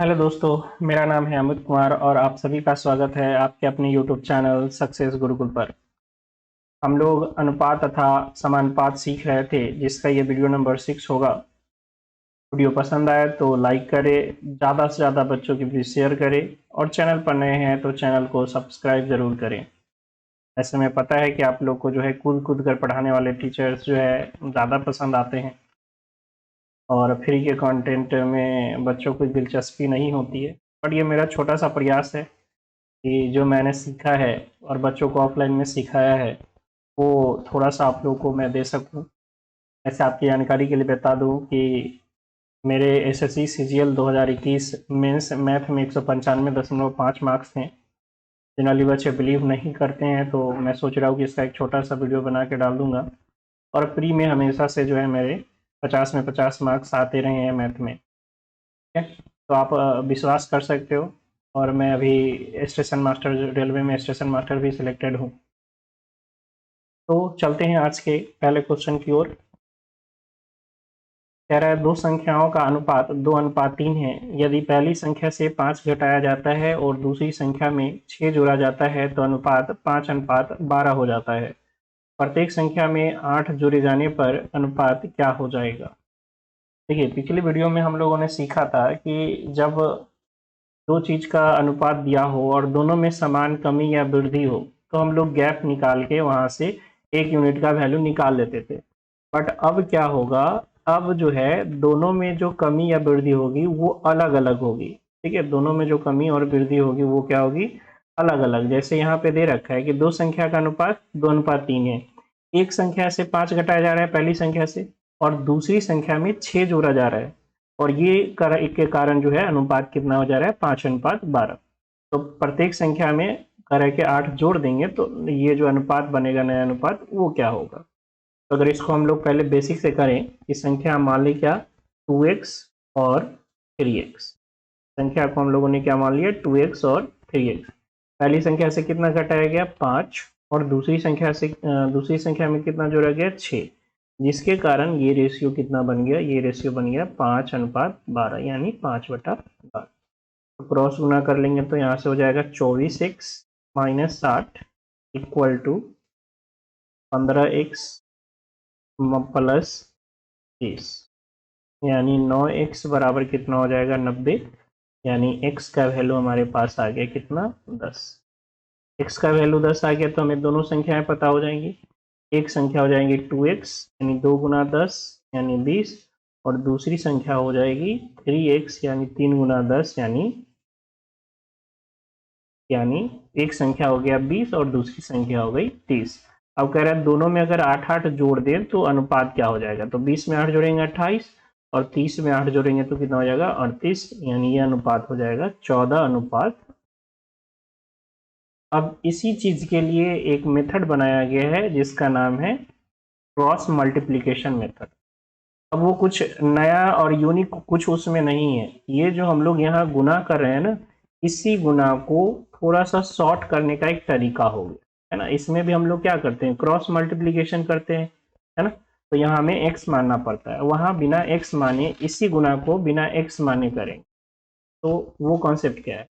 Hello दोस्तों, मेरा नाम है अमित कुमार और आप सभी का स्वागत है आपके अपने यूट्यूब चैनल सक्सेस गुरुकुल पर। हम लोग अनुपात तथा समानुपात सीख रहे थे, जिसका ये वीडियो नंबर 6 होगा। वीडियो पसंद आए तो लाइक करें, ज़्यादा से ज़्यादा बच्चों के बीच शेयर करें और चैनल पर नए हैं तो चैनल को सब्सक्राइब ज़रूर करें। ऐसे में पता है कि आप लोग को जो है कूद कूद कर पढ़ाने वाले टीचर्स जो है ज़्यादा पसंद आते हैं और फ्री के कंटेंट में बच्चों को दिलचस्पी नहीं होती है। पर ये मेरा छोटा सा प्रयास है कि जो मैंने सीखा है और बच्चों को ऑफलाइन में सिखाया है वो थोड़ा सा आप लोगों को मैं दे सकूं। ऐसे आपकी जानकारी के लिए बता दूं कि मेरे एसएससी सीजीएल 2021 मेंस मैथ में 195.5 मार्क्स थे। जनरली बच्चे बिलीव नहीं करते हैं, तो मैं सोच रहा हूँ कि इसका एक छोटा सा वीडियो बना के डाल दूंगा। और प्री में हमेशा से जो है मेरे 50 में 50 मार्क्स आते रहे हैं मैथ में। ठीक है, तो आप विश्वास कर सकते हो। और मैं अभी स्टेशन मास्टर, रेलवे में स्टेशन मास्टर भी सिलेक्टेड हूँ। तो चलते हैं आज के पहले क्वेश्चन की ओर। कह रहा है दो संख्याओं का अनुपात 2:3 है। यदि पहली संख्या से 5 घटाया जाता है और दूसरी संख्या में 6 जोड़ा जाता है तो अनुपात 5:12 हो जाता है। प्रत्येक संख्या में 8 जोड़े जाने पर अनुपात क्या हो जाएगा। देखिए, पिछली वीडियो में हम लोगों ने सीखा था कि जब दो चीज का अनुपात दिया हो और दोनों में समान कमी या वृद्धि हो तो हम लोग गैप निकाल के वहां से 1 यूनिट का वैल्यू निकाल लेते थे। बट अब क्या होगा, अब जो है दोनों में जो कमी या वृद्धि होगी वो अलग अलग होगी। ठीक है, दोनों में जो कमी और वृद्धि होगी वो क्या होगी, अलग अलग। जैसे यहाँ पे दे रखा है कि दो संख्या का अनुपात 2:3 है। एक संख्या से 5 घटाया जा रहा है पहली संख्या से, और दूसरी संख्या में 6 जोड़ा जा रहा है। और ये के कारण जो है अनुपात कितना हो जा रहा है, 5:12। तो प्रत्येक संख्या में करह के 8 जोड़ देंगे तो ये जो अनुपात बनेगा, नया अनुपात, वो क्या होगा। तो अगर इसको हम लोग पहले बेसिक से करें कि संख्या मान ली क्या, 2x और 3x। संख्या को हम लोगों ने क्या मान लिया, 2x और 3x। पहली संख्या से कितना घटाया गया, 5, और दूसरी संख्या में कितना जोड़ा गया, 6। जिसके कारण ये रेशियो कितना बन गया, ये रेशियो बन गया 5:12, यानी 5/12। तो क्रॉस गुना कर लेंगे तो यहाँ से हो जाएगा 24x minus 60 equal to 15x plus 30, यानी 9x बराबर कितना हो जाएगा, 90। यानी x का वैल्यू हमारे पास आ गया कितना, 10। x का वैल्यू 10 आ गया तो हमें दोनों संख्याएं पता हो जाएंगी। एक संख्या हो जाएंगी 2x यानी 2 गुना 10 यानी 20, और दूसरी संख्या हो जाएगी 3x यानी 3 गुना 10 यानी एक संख्या हो गया 20 और दूसरी संख्या हो गई 30। अब कह रहा है दोनों में अगर 8-8 जोड़ दें तो अनुपात क्या हो जाएगा। तो 20 में 8 जोड़ेंगे 28, और 30 में 8 जोड़ेंगे तो कितना हो जाएगा, 38। यानी ये अनुपात हो जाएगा 14:। अब इसी चीज के लिए एक मेथड बनाया गया है जिसका नाम है क्रॉस मल्टीप्लीकेशन मेथड। अब वो कुछ नया और यूनिक कुछ उसमें नहीं है। ये जो हम लोग यहाँ गुना कर रहे हैं ना, इसी गुना को थोड़ा सा शॉर्ट करने का एक तरीका हो गया है ना। इसमें भी हम लोग क्या करते हैं, क्रॉस मल्टीप्लीकेशन करते हैं, है ना। तो यहाँ हमें x मानना पड़ता है, वहां बिना x माने इसी गुना को बिना x माने करेंगे। तो वो कॉन्सेप्ट क्या है,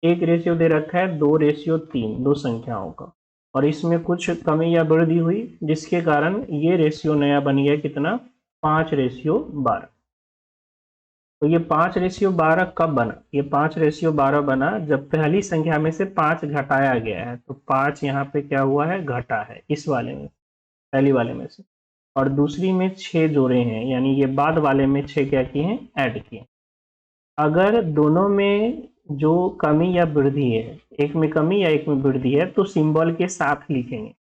एक रेशियो दे रखा है 2:3 दो संख्याओं का, और इसमें कुछ कमी या वृद्धि हुई जिसके कारण ये रेशियो नया बन गया कितना, 5:12। तो ये 5:12 कब बना, ये 5:12 बना जब पहली संख्या में से 5 घटाया गया है। तो 5 यहाँ पे क्या हुआ है, घटा है इस वाले में, पहली वाले में से। और दूसरी में 6 जोड़े हैं, यानी ये बाद वाले में 6 क्या किए हैं, ऐड किए। अगर दोनों में जो कमी या वृद्धि है, एक में कमी या एक में वृद्धि है, तो सिंबल के साथ लिखेंगे।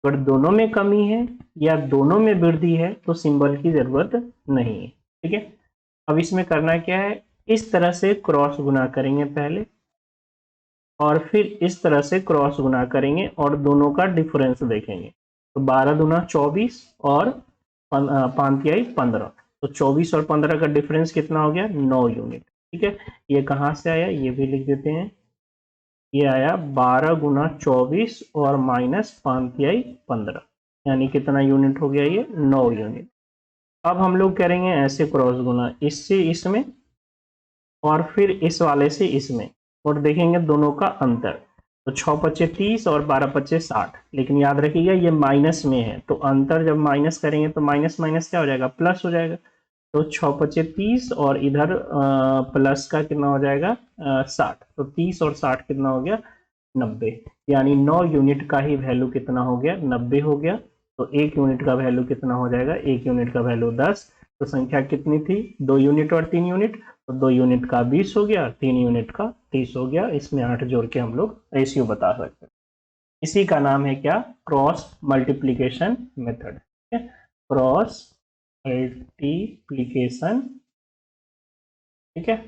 अगर दोनों में कमी है या दोनों में वृद्धि है तो सिंबल की जरूरत नहीं है। ठीक है, अब इसमें करना क्या है, इस तरह से क्रॉस गुना करेंगे पहले, और फिर इस तरह से क्रॉस गुना करेंगे और दोनों का डिफरेंस देखेंगे। तो 12×2 = 24 और 5×5 = 15। तो 24 और 15 का डिफरेंस कितना हो गया, 9 यूनिट। ठीक है, ये कहाँ से आया, ये भी लिख देते हैं। ये आया 12×24 और -5×15, यानी कितना यूनिट हो गया, ये 9 यूनिट। अब हम लोग करेंगे ऐसे क्रॉस गुना, इससे इसमें और फिर इस वाले से इसमें, और देखेंगे दोनों का अंतर। तो 6 पच्चे 30 और 12 पच्चे 60, लेकिन याद रखिएगा ये माइनस में है, तो अंतर जब माइनस करेंगे तो माइनस माइनस क्या हो जाएगा, प्लस हो जाएगा। तो 6 पच्चे 30 और इधर प्लस का कितना हो जाएगा 60, तो 30 और 60 कितना हो गया 90, यानी 9 यूनिट का ही वैल्यू कितना हो गया 90 हो गया। तो 1 यूनिट का वैल्यू कितना हो जाएगा, 1 यूनिट का वैल्यू 10। तो संख्या कितनी थी, 2 यूनिट और 3 यूनिट, तो 2 यूनिट का 20 हो गया, 3 यूनिट का 30 हो गया। इसमें 8 जोड़ के हम लोग रेशियो बता सकते हैं। इसी का नाम है क्या, cross multiplication method. Cross multiplication, ठीक है।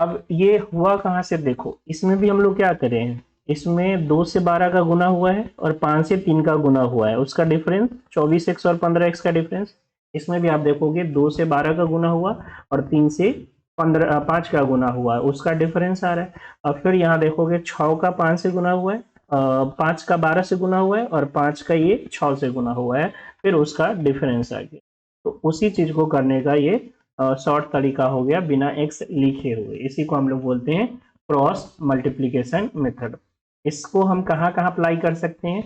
अब ये हुआ कहाँ से, देखो इसमें भी हम लोग क्या करें हैं, इसमें 2 से 12 का गुना हुआ है और 5 से 3 का गुना हुआ है, उसका डिफरेंस 24x और 15x का डिफरेंस। इसमें भी आप देखोगे 2 से 12 का गुना हुआ और 3 से 5 का गुना हुआ है, उसका डिफरेंस आ रहा है। अब फिर यहाँ देखोगे 6 का 5 से गुना हुआ है, 5 का 12 से गुना हुआ है और 5 का ये 6 से गुना हुआ है, फिर उसका डिफरेंस आ गया। तो उसी चीज को करने का ये शॉर्ट तरीका हो गया बिना एक्स लिखे हुए, इसी को हम लोग बोलते हैं क्रॉस मल्टीप्लीकेशन मेथड। इसको हम कहाँ कहाँ अप्लाई कर सकते हैं,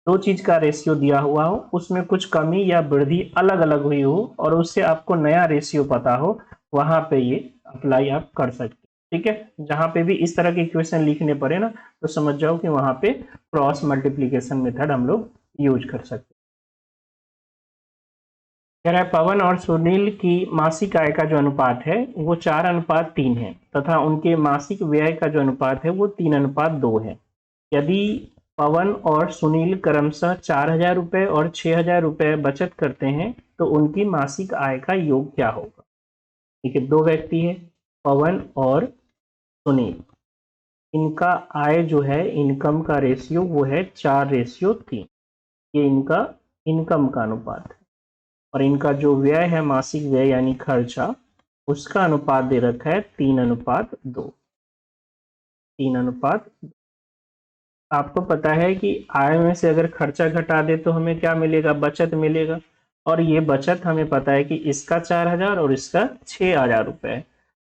दो चीज का रेशियो दिया हुआ हो, उसमें कुछ कमी या वृद्धि अलग अलग हुई हो और उससे आपको नया रेशियो पता हो, वहां पे ये अप्लाई आप कर सकते हैं। ठीक है, जहां पे भी इस तरह के इक्वेशन लिखने पड़े ना, तो समझ जाओ कि वहां पे क्रॉस मल्टीप्लीकेशन मेथड हम लोग यूज कर सकते हैं। कह रहा है पवन और सुनील की मासिक आय का जो अनुपात है वो 4:3 है तथा उनके मासिक व्यय का जो अनुपात है वो 3:2 है। यदि पवन और सुनील क्रमशः 4,000 रुपए और 6,000 रुपए बचत करते हैं तो उनकी मासिक आय का योग क्या होगा। ठीक है, दो व्यक्ति है पवन और सुनील, इनका आय जो है इनकम का रेशियो वो है 4:3, ये इनका इनकम का अनुपात है। और इनका जो व्यय है मासिक व्यय यानी खर्चा, उसका अनुपात दे रखा है 3:2। 3:2। आपको पता है कि आय में से अगर खर्चा घटा दे तो हमें क्या मिलेगा, बचत मिलेगा। और ये बचत हमें पता है कि इसका 4,000 और इसका 6,000 रुपए है।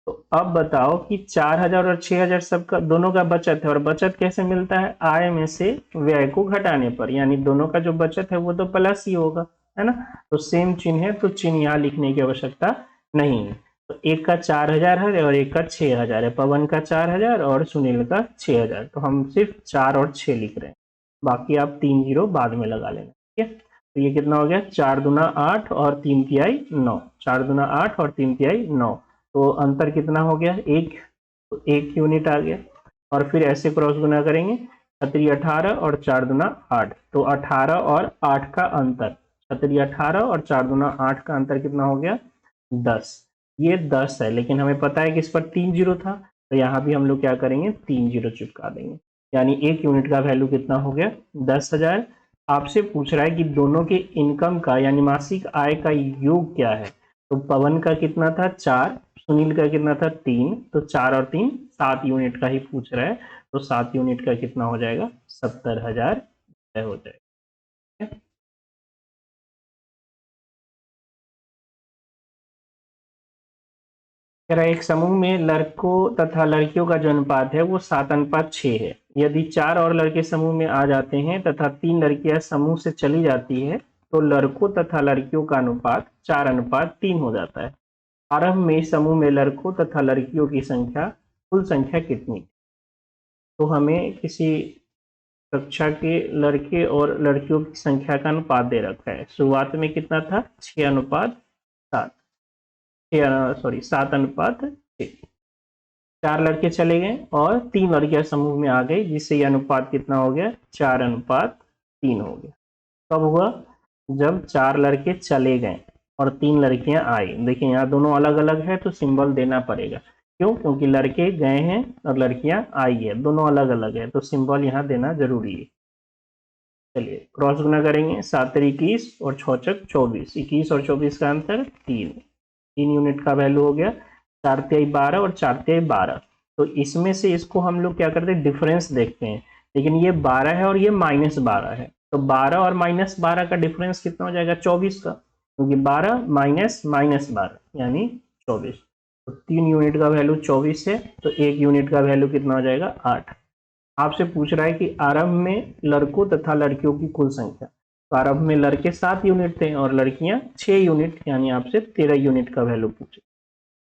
तो अब बताओ कि 4,000 और 6,000 सबका दोनों का बचत है, और बचत कैसे मिलता है, आय में से व्यय को घटाने पर, यानी दोनों का जो बचत है वो तो प्लस ही होगा, है ना। तो सेम चिन्ह है, तो चिन्ह यहाँ लिखने की आवश्यकता नहीं है। तो एक का 4,000 है और एक का 6,000 है, पवन का 4,000 और सुनील का 6,000, तो हम सिर्फ 4 और 6 लिख रहे हैं, बाकी आप 3 जीरो बाद में लगा लेना। ठीक है, तो ये कितना हो गया, 4 दूना 8 और 3 तिहाई 9, 4 दूना 8 और 3 तिहाई 9, तो अंतर कितना हो गया, एक, तो 1 यूनिट आ गया। और फिर ऐसे क्रॉस गुना करेंगे, 18 और 4 दूना 8, तो 18 और 8 का अंतर, 18 और 4 दूना 8 का अंतर कितना हो गया 10। ये 10 है, लेकिन हमें पता है कि इस पर 3 जीरो था, तो यहाँ भी हम लोग क्या करेंगे 3 जीरो चिपका देंगे, यानी 1 यूनिट का वैल्यू कितना हो गया 10,000। आपसे पूछ रहा है कि दोनों के इनकम का यानी मासिक आय का योग क्या है। तो पवन का कितना था 4, सुनील का कितना था 3, तो 4 और 3 7 यूनिट का ही पूछ रहा है, तो 7 यूनिट का कितना हो जाएगा 70,000 हो जाएगा। एक समूह में लड़कों तथा लड़कियों का जो अनुपात है वो 7:6 है। यदि 4 और लड़के समूह में आ जाते हैं तथा 3 लड़कियां समूह से चली जाती है तो लड़कों तथा लड़कियों का अनुपात 4:3 हो जाता है। आरंभ में समूह में लड़कों तथा लड़कियों की संख्या कुल संख्या कितनी। तो हमें किसी कक्षा के लड़के और लड़कियों की संख्या का अनुपात दे रखा है। शुरुआत में कितना था 6:7, 7:6। 4 लड़के चले गए और 3 लड़कियां समूह में आ गई, जिससे यह अनुपात कितना हो गया 4:3 हो गया। कब हुआ, जब 4 लड़के चले गए और 3 लड़कियां आई। देखिए यहाँ दोनों अलग अलग है तो सिंबल देना पड़ेगा, क्यों, क्योंकि लड़के गए हैं और लड़कियां आई है, दोनों अलग अलग है, तो सिंबल यहाँ देना जरूरी है। चलिए क्रॉस गुना करेंगे, 7 21 और 6 24, 21 और 24 का अंतर 3 यूनिट का वैल्यू हो गया। 4 तिहाई 12 और 4 तिहाई 12, तो इसमें से इसको हम लोग क्या करते हैं डिफरेंस देखते हैं, लेकिन ये 12 है और ये -12 है, तो 12 और -12 का डिफरेंस कितना हो जाएगा 24 का, क्योंकि 12 माइनस -12 यानी 24, तो 3 यूनिट का वैल्यू 24 है, तो 1 यूनिट का वैल्यू कितना हो जाएगा 8। आपसे पूछ रहा है कि आरंभ में लड़कों तथा लड़कियों की कुल संख्या। तो आरंभ में लड़के 7 यूनिट थे और लड़कियां 6 यूनिट, यानी आपसे 13 यूनिट का वैल्यू पूछे।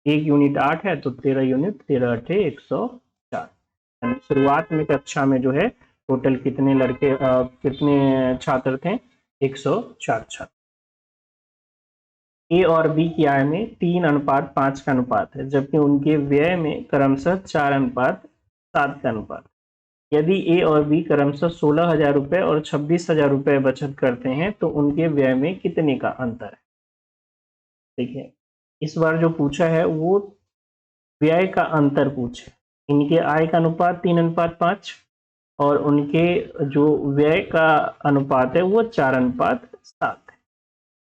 1 यूनिट 8 है तो 13 यूनिट, 13 8 104। यानी शुरुआत में कक्षा में जो है टोटल कितने लड़के कितने छात्र थे, 104 छात्र। ए और बी की आय में 3:5 का अनुपात है, जबकि उनके व्यय में क्रमशः 4:7 का अनुपात। यदि ए और बी क्रमशः 16,000 रुपए और 26,000 रुपए बचत करते हैं तो उनके व्यय में कितने का अंतर है। देखिए, इस बार जो पूछा है वो व्यय का अंतर पूछे। इनके आय का अनुपात 3:5 और उनके जो व्यय का अनुपात है वो 4:7 है।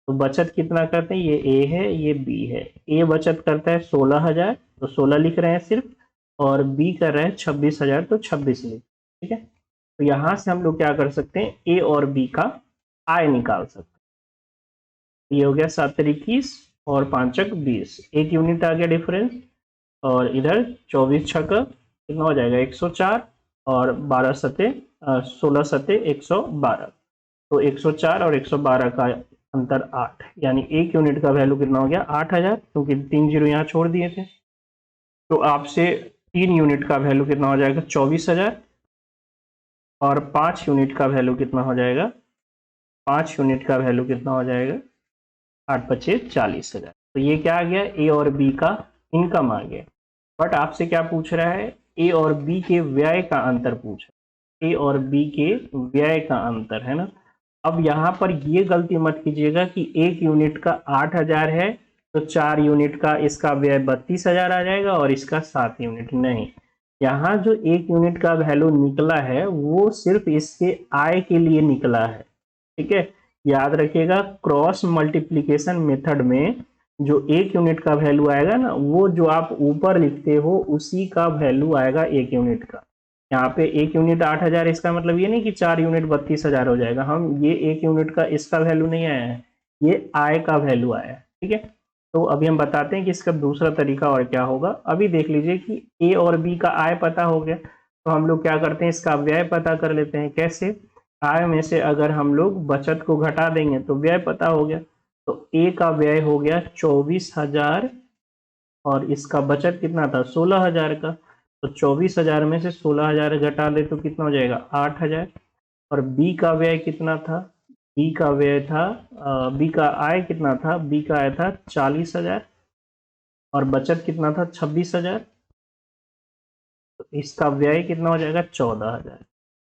तो बचत कितना करते हैं, ये ए है ये बी है। ए बचत करता है 16,000 तो 16 लिख रहे हैं सिर्फ, और बी कर रहे हैं 26,000 तो 26 लिख, ठीक है। तो यहां से हम लोग क्या कर सकते हैं, ए और बी का आय निकाल सकते हैं। ये हो गया 7 21 और 5 20, 1 यूनिट आ गया डिफरेंस। और इधर 24 छक कितना हो जाएगा 104 और 12 सते 16 सते 112, तो 104 और 112 का अंतर 8, यानी 1 यूनिट का वैल्यू कितना हो गया 8,000, क्योंकि 3 जीरो यहाँ छोड़ दिए थे। तो आपसे 3 यूनिट का वैल्यू कितना हो जाएगा 24,000 और 5 यूनिट का वैल्यू कितना हो जाएगा, 5 यूनिट का वैल्यू कितना हो जाएगा 8 पचे 40,000। तो ये क्या आ गया, ए और बी का इनकम आ गया। बट आपसे क्या पूछ रहा है, ए और बी के व्यय का अंतर पूछ रहा है, ए और बी के व्यय का अंतर, है ना। अब यहाँ पर ये गलती मत कीजिएगा कि 1 यूनिट का 8,000 है तो 4 यूनिट का इसका व्यय 32,000 आ जाएगा और इसका 7 यूनिट, नहीं। यहाँ जो 1 यूनिट का वैल्यू निकला है वो सिर्फ इसके आय के लिए निकला है, ठीक है। याद रखिएगा, क्रॉस मल्टीप्लीकेशन मेथड में जो 1 यूनिट का वैल्यू आएगा ना, वो जो आप ऊपर लिखते हो उसी का वैल्यू आएगा 1 यूनिट का। यहाँ पे 1 यूनिट 8,000, इसका मतलब ये नहीं कि 4 यूनिट 32,000 हो जाएगा। हम ये 1 यूनिट का इसका वैल्यू नहीं आया है, ये आय का वैल्यू आया है, ठीक है। तो अभी हम बताते हैं कि इसका दूसरा तरीका और क्या होगा। अभी देख लीजिए कि ए और बी का आय पता हो गया, तो हम लोग क्या करते हैं, इसका व्यय पता कर लेते हैं। कैसे, आय में से अगर हम लोग बचत को घटा देंगे तो व्यय पता हो गया। तो ए का व्यय हो गया 24,000 और इसका बचत कितना था 16,000 का। तो 24,000 में से 16,000 घटा ले तो कितना हो जाएगा 8,000। और बी का व्यय कितना था, बी का व्यय था बी का आय कितना था, बी का आय था 40,000 और बचत कितना था 26,000। तो इसका व्यय कितना हो जाएगा 14,000।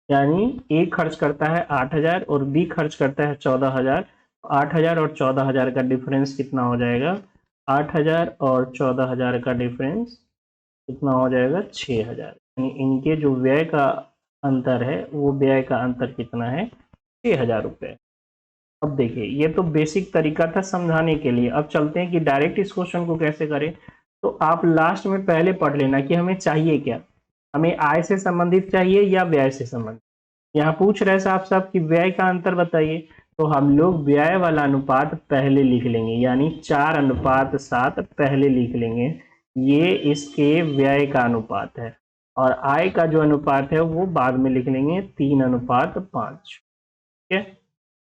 यानी ए खर्च करता है 8,000 और बी खर्च करता है 14,000। 8,000 और 14,000 का डिफरेंस कितना हो जाएगा, 8,000 और 14,000 का डिफरेंस कितना हो जाएगा 6,000। यानी इनके जो व्यय का अंतर है वो व्यय का अंतर कितना है 6,000 रुपये। अब देखिए, ये तो बेसिक तरीका था समझाने के लिए। अब चलते हैं कि डायरेक्ट इस क्वेश्चन को कैसे करें। तो आप लास्ट में पहले पढ़ लेना कि हमें चाहिए क्या, हमें आय से संबंधित चाहिए या व्यय से संबंधित। यहाँ पूछ रहे साफ साफ कि व्यय का अंतर बताइए, तो हम लोग व्यय वाला अनुपात पहले लिख लेंगे, यानी 4:7 पहले लिख लेंगे। ये इसके व्यय का अनुपात है और आय का जो अनुपात है वो बाद में लिख लेंगे 3:5, ठीक है।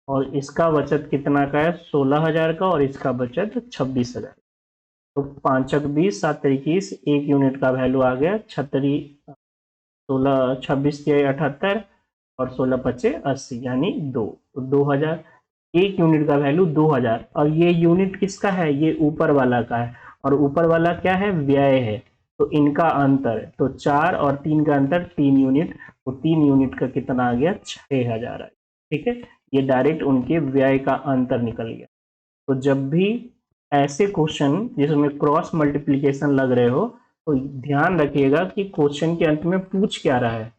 और इसका बचत कितना का है 16,000 का और इसका बचत 26,000। तो 5 20 7 21, 1 यूनिट का वैल्यू आ गया 36, 16 26 के 78 और 16 पचे 80, यानी 2। तो 2,000, 1 यूनिट का वैल्यू 2,000। और ये यूनिट किसका है, ये ऊपर वाला का है, और ऊपर वाला क्या है व्यय है। तो इनका अंतर, तो 4 और 3 का अंतर 3 यूनिट, तो 3 यूनिट का कितना आ गया 6,000 आ गया, ठीक है। ये डायरेक्ट उनके व्यय का अंतर निकल गया। तो जब भी ऐसे क्वेश्चन जिसमें क्रॉस मल्टीप्लिकेशन लग रहे हो तो ध्यान रखिएगा कि क्वेश्चन के अंत में पूछ क्या रहा है,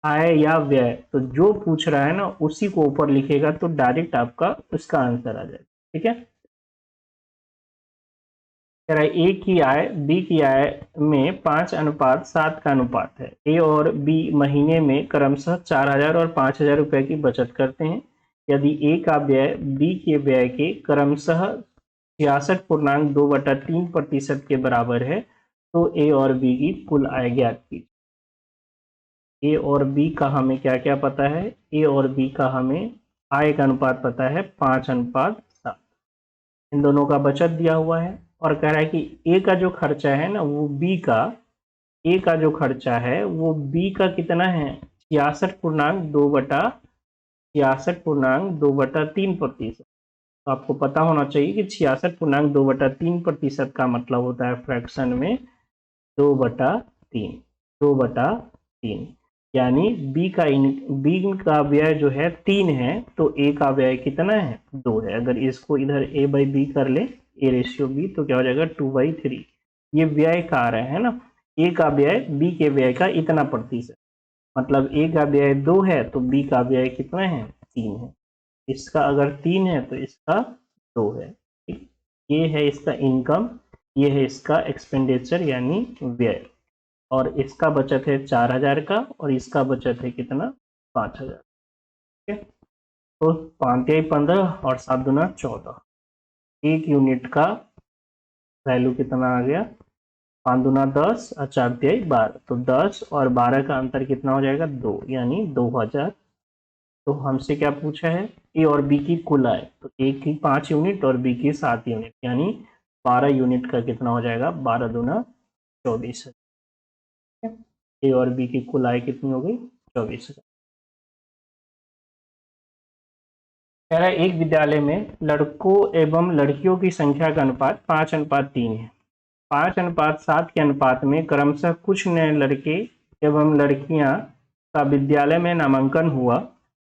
आय या व्यय। तो जो पूछ रहा है ना उसी को ऊपर लिखेगा तो डायरेक्ट आपका उसका आंसर आ जाएगा, ठीक है। कह रहा है ए की आय बी की आय में 5:7 का अनुपात है। ए और बी महीने में क्रमशः 4,000 और 5,000 रुपए की बचत करते हैं। यदि ए का व्यय बी के व्यय के क्रमशः 66.2/3% के बराबर है, तो ए और बी की कुल आय ज्ञात की। ए और बी का हमें क्या क्या पता है? ए और बी का हमें आय का अनुपात पता है 5:7। इन दोनों का बचत दिया हुआ है और कह रहा है कि ए का जो खर्चा है ना, वो बी का, ए का जो खर्चा है वो बी का कितना है? 66.2/3%। तो आपको पता होना चाहिए कि 66.2/3% का मतलब होता है फ्रैक्शन में 2/3। 2/3 यानी बी का व्यय जो है 3 है, तो ए का व्यय कितना है? 2 है। अगर इसको इधर ए बाई बी कर ले, ए रेशियो बी, तो क्या हो जाएगा? 2/3। ये व्यय का आ रहा है ना, ए का व्यय बी के व्यय का इतना प्रतिशत, मतलब ए का व्यय 2 है तो बी का व्यय कितना है? 3 है। इसका अगर 3 है तो इसका 2 है। ठीक? ये है इसका इनकम, ये है इसका एक्सपेंडिचर यानी व्यय, और इसका बचत है 4,000 का और इसका बचत है कितना? 5,000। ठीक है, तो 5×15 और 7×14, एक यूनिट का वैल्यू कितना आ गया? 5×10 और 4×12, तो 10 और 12 का अंतर कितना हो जाएगा? 2, यानी 2,000। तो हमसे क्या पूछा है? ए और बी की कुल आय, तो ए की 5 यूनिट और बी की 7 यूनिट, यानी 12 यूनिट का कितना हो जाएगा? 12×2 = 24। ए और बी की कुल आय कितनी हो गई? 24,000। कह रहा है एक विद्यालय में लड़कों एवं लड़कियों की संख्या का अनुपात 5:3 है। 5:7 के अनुपात में क्रमशः कुछ नए लड़के एवं लड़कियां का विद्यालय में नामांकन हुआ।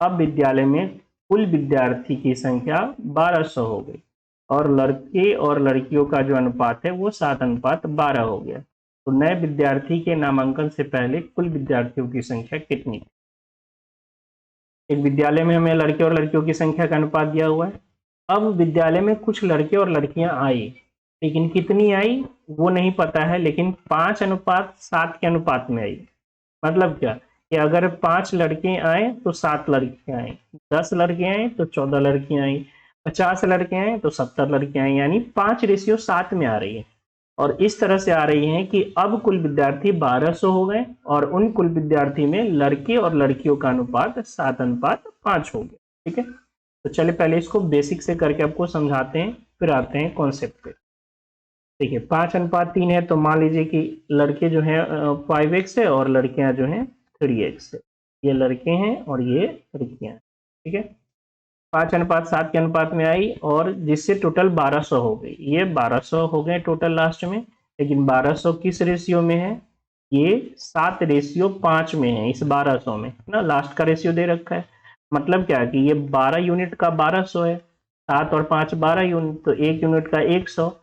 अब विद्यालय में कुल विद्यार्थी की संख्या 1200 हो गई और लड़के और लड़कियों का जो अनुपात है वो 7:12 हो गया। तो नए विद्यार्थी के नामांकन से पहले कुल विद्यार्थियों की संख्या कितनी थी? एक विद्यालय में हमें लड़के और लड़कियों की संख्या का अनुपात दिया हुआ है। अब विद्यालय में कुछ लड़के और लड़कियां आई, लेकिन कितनी आई वो नहीं पता है, लेकिन 5:7 के अनुपात में आई। मतलब क्या कि अगर 5 लड़के आए तो 7 लड़कियां आई, 10 लड़के आए तो 14 लड़कियां आई, 50 लड़के आए तो 70 लड़कियां आई, यानी 5:7 में आ रही है। और इस तरह से आ रही है कि अब कुल विद्यार्थी 1200 हो गए और उन कुल विद्यार्थी में लड़के और लड़कियों का अनुपात 7:5 हो गया। ठीक है, तो चलिए पहले इसको बेसिक से करके आपको समझाते हैं, फिर आते हैं कॉन्सेप्ट पे। देखिए 5:3 है, तो मान लीजिए कि लड़के जो है 5x है और लड़कियां जो है 3x है। ये लड़के हैं और ये लड़कियां हैं। ठीक है, 5:7 के अनुपात में आई और जिससे टोटल 1200 हो गई। ये 1200 हो गए टोटल लास्ट में, लेकिन 1200 किस रेशियो में है? ये 7:5 में है। इस 1200 में ना लास्ट का रेशियो दे रखा है, मतलब क्या कि ये 12 यूनिट का 1200 है, 7 और 5 12 यूनिट, तो 1 यूनिट का 100,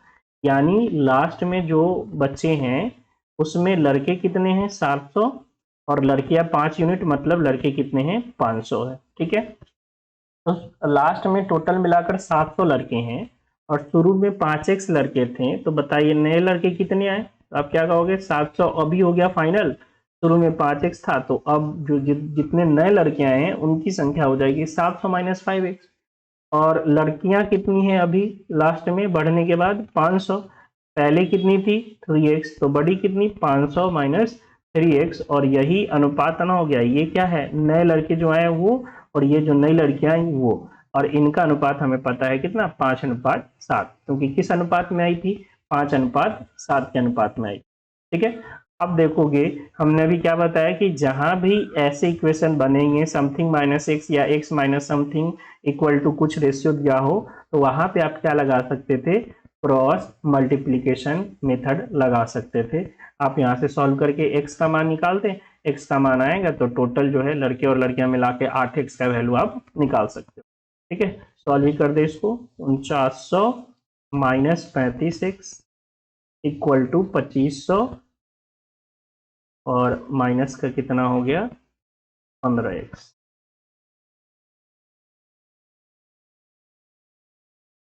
यानी लास्ट में जो बच्चे हैं उसमें लड़के कितने हैं? 700 और लड़कियां 5 यूनिट, मतलब लड़के कितने हैं? 500 है। ठीक है, तो लास्ट में टोटल मिलाकर 700 लड़के हैं और शुरू में 5x लड़के थे, तो बताइए नए लड़के कितने आए? तो आप क्या कहोगे? 700 अभी हो गया फाइनल, शुरू में 5x था, तो अब जो जितने नए लड़के आए हैं उनकी संख्या हो जाएगी 700 - 5x। और लड़कियां कितनी है अभी लास्ट में बढ़ने के बाद? 500। पहले कितनी थी? 3x, तो बड़ी कितनी? 500 - 3x, और यही अनुपात ना हो गया। ये क्या है? नए लड़के जो आए वो, और ये जो नई लड़कियां आई वो, और इनका अनुपात हमें पता है कितना? 5:7, क्योंकि किस अनुपात में आई थी? 5:7 के अनुपात में आई। ठीक है, अब देखोगे हमने अभी क्या बताया कि जहां भी ऐसे इक्वेशन बनेंगे समथिंग माइनस एक्स या x minus something equal to कुछ रेशियो दिया हो, तो वहां पे आप क्या लगा सकते थे? क्रॉस मल्टीप्लीकेशन मेथड लगा सकते थे। आप यहाँ से सॉल्व करके x का मान निकालते, x का मान आएगा तो टोटल जो है लड़के और लड़कियां मिला के 8x का वैल्यू आप निकाल सकते हो। ठीक है, सॉल्व ही कर दे इसको। 4900 - 35x इक्वल टू 2500, और माइनस का कितना हो गया? 15x।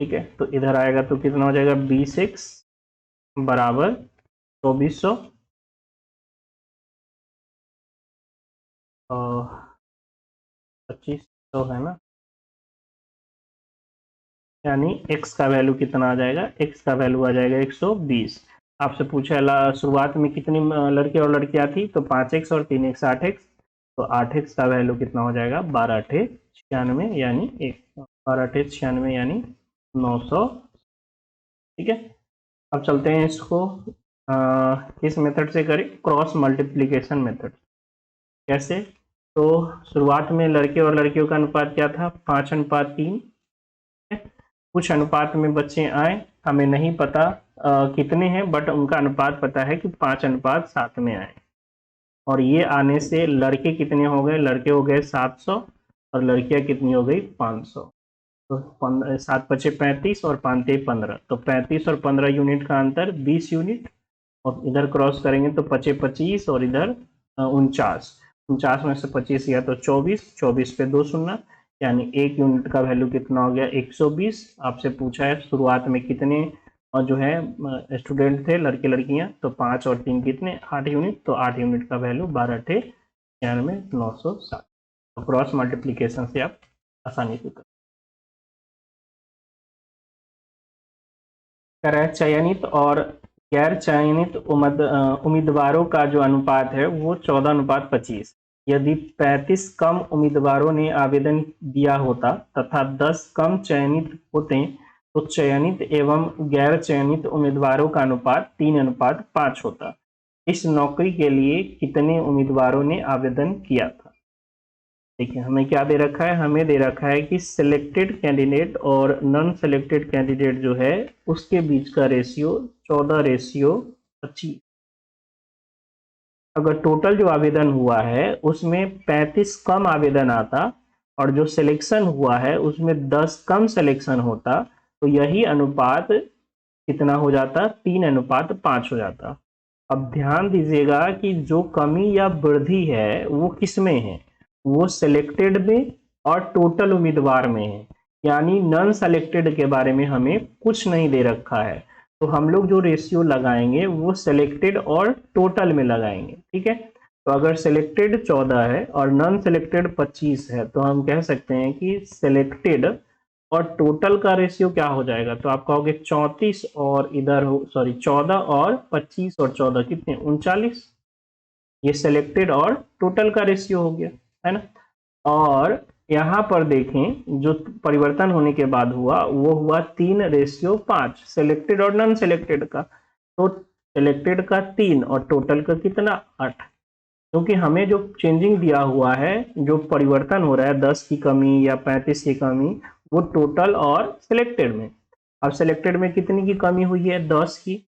ठीक है, तो इधर आएगा तो कितना हो जाएगा? 20x बराबर 2400 और 2500 है ना। यानी x का वैल्यू कितना आ जाएगा, x का वैल्यू आ जाएगा 120। आपसे पूछा शुरुआत में कितनी लड़के और लड़कियां थी, तो 5x और 3x 8x, तो 8x का वैल्यू कितना हो जाएगा 12 8 96 यानी 12 8 96 यानी 900। ठीक है, अब चलते हैं इसको किस मेथड से करें, क्रॉस मल्टीप्लीकेशन मेथड। कैसे, तो शुरुआत में लड़के और लड़कियों का अनुपात क्या था, 5:3। कुछ अनुपात में बच्चे आए, हमें नहीं पता कितने हैं, बट उनका अनुपात पता है कि 5:7 में आए। और ये आने से लड़के कितने हो गए, लड़के हो गए 700 और लड़कियां कितनी हो गई 500। तो 7 × 5 = 35 और 5 × 15, तो 35 और 15 यूनिट का अंतर 20 यूनिट। और इधर क्रॉस करेंगे तो 5 × 25 और इधर 49, 49 में से 25 गया तो 24, 24 पे 2 शून्य, यानी 1 यूनिट का वैल्यू कितना हो गया 120। आपसे पूछा है शुरुआत में कितने जो है स्टूडेंट थे, लड़के लड़कियां, तो 5 और 3 कितने 8 यूनिट, तो 8 यूनिट का वैल्यू 12 × 8 96 960। तो क्रॉस मल्टीप्लीकेशन से आप आसानी से कर चयनित और गैर चयनित उम्मीदवारों का जो अनुपात है वो 14:25। यदि 35 कम उम्मीदवारों ने आवेदन दिया होता तथा 10 कम चयनित होते तो चयनित एवं गैर चयनित उम्मीदवारों का अनुपात 3:5 होता। इस नौकरी के लिए कितने उम्मीदवारों ने आवेदन किया था। देखिए हमें क्या दे रखा है, हमें दे रखा है कि सिलेक्टेड कैंडिडेट और नॉन सिलेक्टेड कैंडिडेट जो है उसके बीच का रेशियो 14:25। अगर टोटल जो आवेदन हुआ है उसमें 35 कम आवेदन आता और जो सिलेक्शन हुआ है उसमें 10 कम सिलेक्शन होता, तो यही अनुपात कितना हो जाता 3:5 हो जाता। अब ध्यान दीजिएगा कि जो कमी या वृद्धि है वो किस में है, वो सिलेक्टेड में और टोटल उम्मीदवार में है, यानी नॉन सेलेक्टेड के बारे में हमें कुछ नहीं दे रखा है। तो हम लोग जो रेशियो लगाएंगे वो सिलेक्टेड और टोटल में लगाएंगे। ठीक है, तो अगर सिलेक्टेड 14 है और नॉन सेलेक्टेड 25 है तो हम कह सकते हैं कि सिलेक्टेड और टोटल का रेशियो क्या हो जाएगा, तो आप कहोगे 34 और इधर हो 14 और 25 और 14 कितने 39। ये सिलेक्टेड और टोटल का रेशियो हो गया, है ना। और यहाँ पर देखें जो परिवर्तन होने के बाद हुआ वो हुआ 3:5 सिलेक्टेड और नॉन सिलेक्टेड का। तो सिलेक्टेड का 3 और टोटल का कितना 8, क्योंकि हमें जो चेंजिंग दिया हुआ है, जो परिवर्तन हो रहा है 10 की कमी या 35 की कमी, वो टोटल और सिलेक्टेड में। अब सिलेक्टेड में कितनी की कमी हुई है 10 की,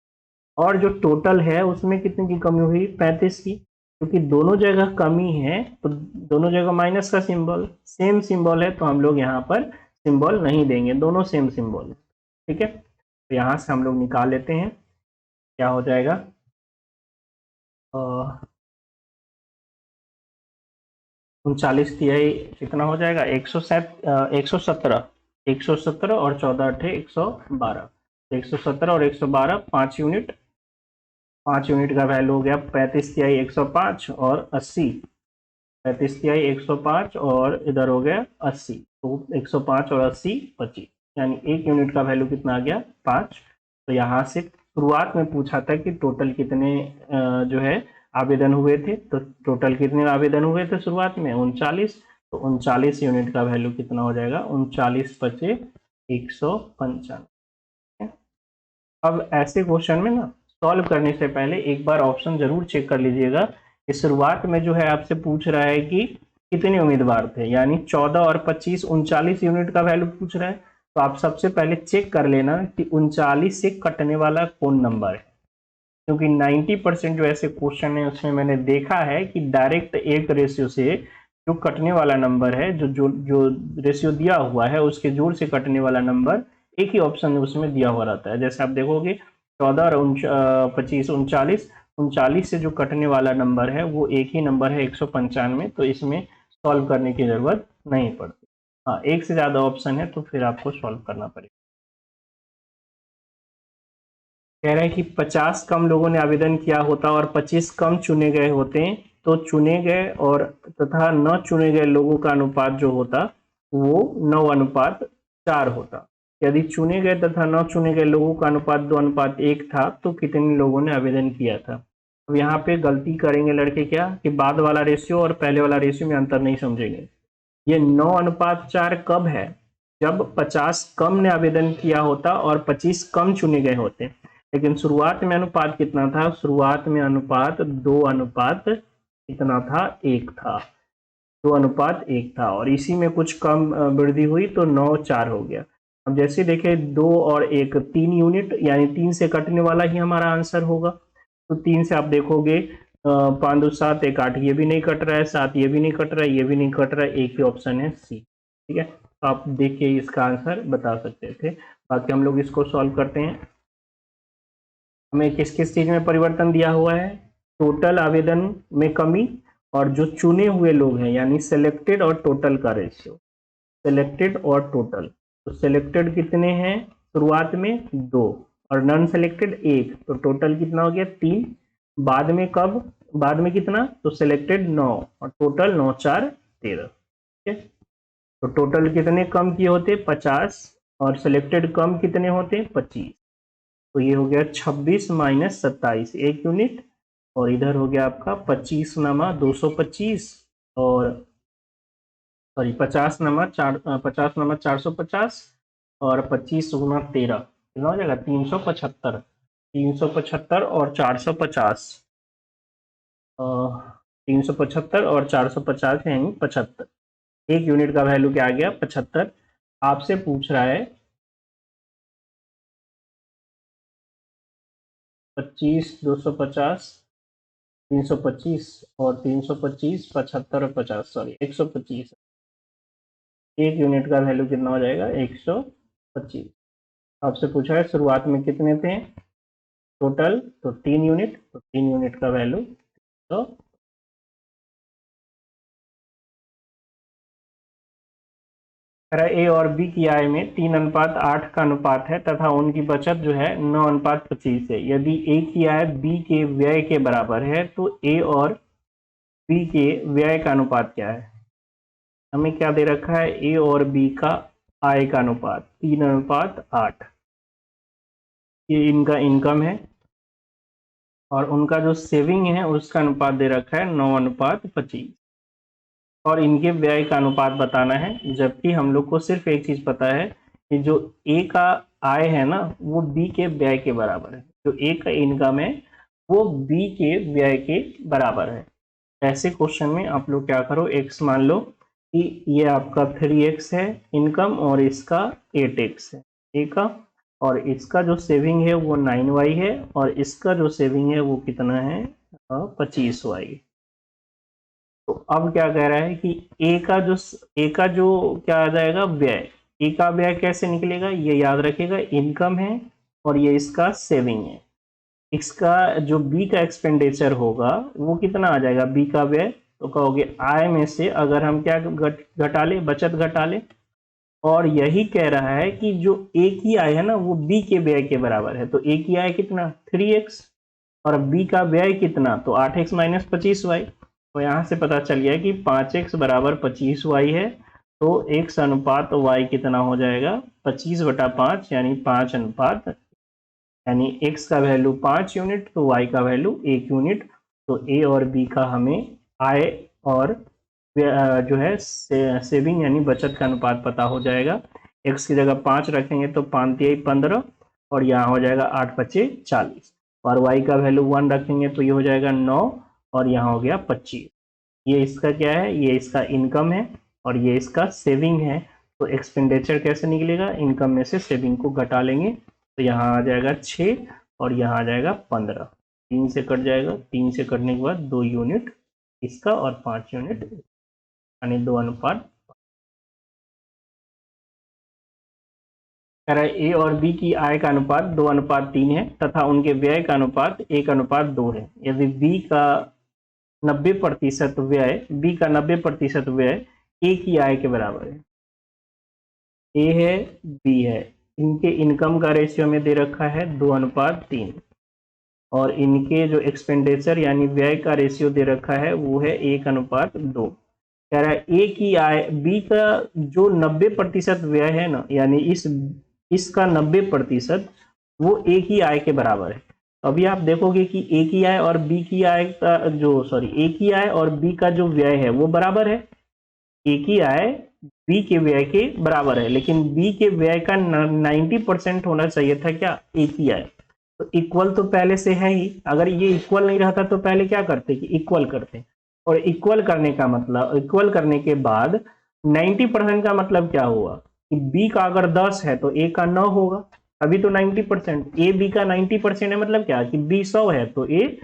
और जो टोटल है उसमें कितनी की कमी हुई 35 की। क्योंकि दोनों जगह कमी है तो दोनों जगह माइनस का सिंबल, सेम सिंबल है तो हम लोग यहाँ पर सिंबल नहीं देंगे, दोनों सेम सिंबल है। ठीक है, तो यहाँ से हम लोग निकाल लेते हैं, क्या हो जाएगा 39 तिहाई कितना हो जाएगा 117, 117 और 14 8 112, 117 और 112 5 यूनिट, 5 यूनिट का वैल्यू हो गया 35 तिहाई 105 और 80, 35 तिहाई 105 और इधर हो गया 80, तो 105 और 80 25, यानी 1 यूनिट का वैल्यू कितना आ गया 5। तो यहाँ से शुरुआत में पूछा था कि टोटल कितने जो है आवेदन हुए थे, तो टोटल कितने आवेदन हुए थे शुरुआत में 39, तो 39 यूनिट का वैल्यू कितना हो जाएगा 39 × 195। अब ऐसे क्वेश्चन में ना सॉल्व करने से पहले एक बार ऑप्शन जरूर चेक कर लीजिएगा कि शुरुआत में जो है आपसे पूछ रहा है कि कितने उम्मीदवार थे, यानी 14 और 25 39 यूनिट का वैल्यू पूछ रहा है। तो आप सबसे पहले चेक कर लेना कि 39 से कटने वाला कौन नंबर है, क्योंकि 90% जो ऐसे क्वेश्चन है उसमें मैंने देखा है कि डायरेक्ट एक रेशियो से जो कटने वाला नंबर है, जो जो जो रेशियो दिया हुआ है उसके जोड़ से कटने वाला नंबर एक ही ऑप्शन में उसमें दिया हुआ रहता है। जैसे आप देखोगे 14 और 25 39, 39 से जो कटने वाला नंबर है वो एक ही नंबर है 195, तो इसमें सॉल्व करने की जरूरत नहीं पड़ती। हाँ, एक से ज्यादा ऑप्शन है तो फिर आपको सॉल्व करना पड़ेगा। कह रहे हैं कि 50 कम लोगों ने आवेदन किया होता और 25 कम चुने गए होते, तो चुने गए और तथा न चुने गए लोगों का अनुपात जो होता वो 9:4 होता। यदि चुने गए तथा न चुने गए लोगों का अनुपात 2:1 था तो कितने लोगों ने आवेदन किया था। अब यहाँ पे गलती करेंगे लड़के क्या कि बाद वाला रेशियो और पहले वाला रेशियो में अंतर नहीं समझेंगे। ये 9:4 कब है, जब 50 कम ने आवेदन किया होता और 25 कम चुने गए होते। लेकिन शुरुआत में अनुपात कितना था, शुरुआत में अनुपात 2:1 कितना था, 1 था, 2:1 था, और इसी में कुछ कम वृद्धि हुई तो 9:4 हो गया। अब जैसे देखें 2 और 1 3 यूनिट, यानी 3 से कटने वाला ही हमारा आंसर होगा। तो 3 से आप देखोगे 5 2 7 1 8, ये भी नहीं कट रहा है, 7 ये भी नहीं कट रहा है, ये भी नहीं कट रहा है, एक ही ऑप्शन है सी। ठीक है, तो आप देखिए इसका आंसर बता सकते थे। बाकी हम लोग इसको सॉल्व करते हैं। हमें किस किस चीज में परिवर्तन दिया हुआ है, टोटल आवेदन में कमी और जो चुने हुए लोग हैं यानी सिलेक्टेड और टोटल का रेशियो, सिलेक्टेड और टोटल। तो सिलेक्टेड कितने हैं शुरुआत में 2 और नॉन सिलेक्टेड 1, तो टोटल कितना हो गया 3। बाद में कब, बाद में कितना, तो सिलेक्टेड 9 और टोटल 9 4 13। ठीक है, तो टोटल कितने कम किए होते 50 और सिलेक्टेड कम कितने होते 25। तो ये हो गया 26 माइनस 27 1 यूनिट, और इधर हो गया आपका 25 नमा 225 और सॉरी 50 नमा 450 और 25 गुना 13 कितना हो जाएगा 375। 375 और 450, 375 और 450 यानी 75। एक यूनिट का वैल्यू क्या आ गया 75। आपसे पूछ रहा है 25 250 325 और 325 75 और 50 सॉरी 125। एक यूनिट का वैल्यू कितना हो जाएगा 125। आपसे पूछा है शुरुआत में कितने थे टोटल, तो 3 यूनिट, तो 3 यूनिट का वैल्यू। तो ए और बी की आय में 3:8 का अनुपात है तथा उनकी बचत जो है 9:25 है। यदि ए की आय बी के व्यय के बराबर है तो ए और बी के व्यय का अनुपात क्या है। हमें क्या दे रखा है, ए और बी का आय का अनुपात 3:8। ये इनका इनकम है और उनका जो सेविंग है उसका अनुपात दे रखा है 9:25 और इनके व्यय का अनुपात बताना है। जबकि हम लोग को सिर्फ एक चीज पता है कि जो ए का आय है ना वो बी के व्यय के बराबर है, जो ए का इनकम है वो बी के व्यय के बराबर है। ऐसे क्वेश्चन में आप लोग क्या करो, एक्स मान लो कि ये आपका 3x है इनकम और इसका 8x है ए का, और इसका जो सेविंग है वो 9y है और इसका जो सेविंग है वो कितना है 25y। तो अब क्या कह रहा है कि ए का जो क्या आ जाएगा व्यय, ए का व्यय कैसे निकलेगा ये याद रखिएगा, इनकम है और ये इसका सेविंग है। इसका जो बी का एक्सपेंडिचर होगा वो कितना आ जाएगा बी का व्यय, तो कहोगे आय में से अगर हम क्या घटा ले, बचत घटा ले, और यही कह रहा है कि जो ए की आय है ना वो बी के व्यय के बराबर है। तो ए की आय कितना 3x और बी का व्यय कितना, तो 8x माइनस 25y। तो यहाँ से पता चल गया कि 5x बराबर 25y है। तो x अनुपात y कितना हो जाएगा 25/5 यानी 5:, यानी x का वैल्यू 5 यूनिट तो y का वैल्यू 1 यूनिट। तो a और b का हमें आय और जो है सेविंग यानी बचत का अनुपात पता हो जाएगा। x की जगह 5 रखेंगे तो 5 × 15 और यहाँ हो जाएगा 8 × 5 = 40 और y का वैल्यू 1 रखेंगे तो ये हो जाएगा 9 और यहाँ हो गया 25। ये इसका क्या है, ये इसका इनकम है और ये इसका सेविंग है। तो एक्सपेंडिचर कैसे निकलेगा, इनकम में से सेविंग को घटा लेंगे तो यहाँ आ जाएगा 6 और यहाँ आ जाएगा 15। 3 से कट जाएगा, 3 से कटने के बाद 2 यूनिट इसका और 5 यूनिट यानी 2:5। कह रहा है ए और बी की आय का अनुपात 2:3 है तथा उनके व्यय का अनुपात 1:2 है। यदि बी का 90% व्यय, बी का 90% व्यय ए की आय के बराबर है, ए है बी है, इनके इनकम का रेशियो में दे रखा है 2:3 और इनके जो एक्सपेंडिचर यानी व्यय का रेशियो दे रखा है वो है 1:2। कह रहा है ए की आय, बी का जो 90% व्यय है ना, यानी इस इसका 90% वो ए की आय के बराबर है। अभी आप देखोगे कि ए की आय और बी की आय का ए की आय और बी का जो व्यय है वो बराबर है। ए की आय बी के व्यय के बराबर है, लेकिन बी के व्यय का 90% होना चाहिए था क्या, ए की आय। तो इक्वल तो पहले से है ही, अगर ये इक्वल नहीं रहता तो पहले क्या करते कि इक्वल करते, और इक्वल करने का मतलब, इक्वल करने के बाद 90% का मतलब क्या हुआ कि बी का अगर 10 है तो ए का 9 होगा। अभी तो 90%, ए बी का 90% है, मतलब क्या कि बी 100 है तो ए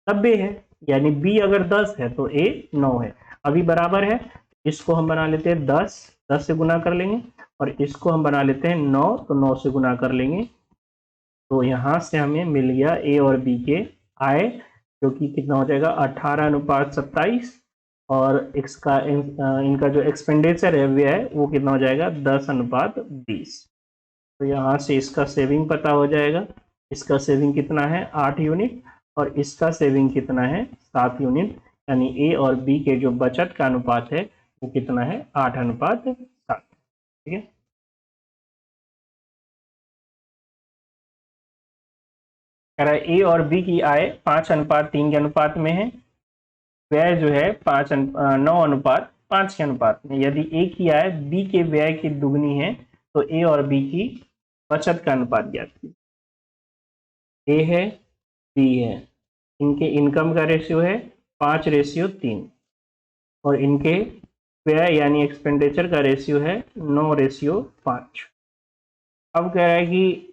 90 है, यानी बी अगर 10 है तो ए 9 है। अभी बराबर है, इसको हम बना लेते हैं 10, 10 से गुना कर लेंगे, और इसको हम बना लेते हैं 9, तो 9 से गुना कर लेंगे। तो यहां से हमें मिल गया ए और बी के आय, जो कि कितना हो जाएगा 18:27, और इसका इनका जो एक्सपेंडिचर है व्यय वो कितना हो जाएगा 10:20। तो यहाँ से इसका सेविंग पता हो जाएगा। इसका सेविंग कितना है 8 यूनिट, और इसका सेविंग कितना है 7 यूनिट, यानी ए और बी के जो बचत का अनुपात है वो कितना है 8:7। ठीक है, कह रहा है ए और बी की आय 5:3 के अनुपात में है, व्यय जो है 9:5 के अनुपात में। यदि ए की आय बी के व्यय की दुगनी है तो ए और बी की बचत का अनुपात ज्ञात कीजिए। ए है, बी है, इनके इनकम का रेशियो है 5:3, और इनके व्यय यानी एक्सपेंडिचर का रेशियो है 9:5। अब कह रहा है कि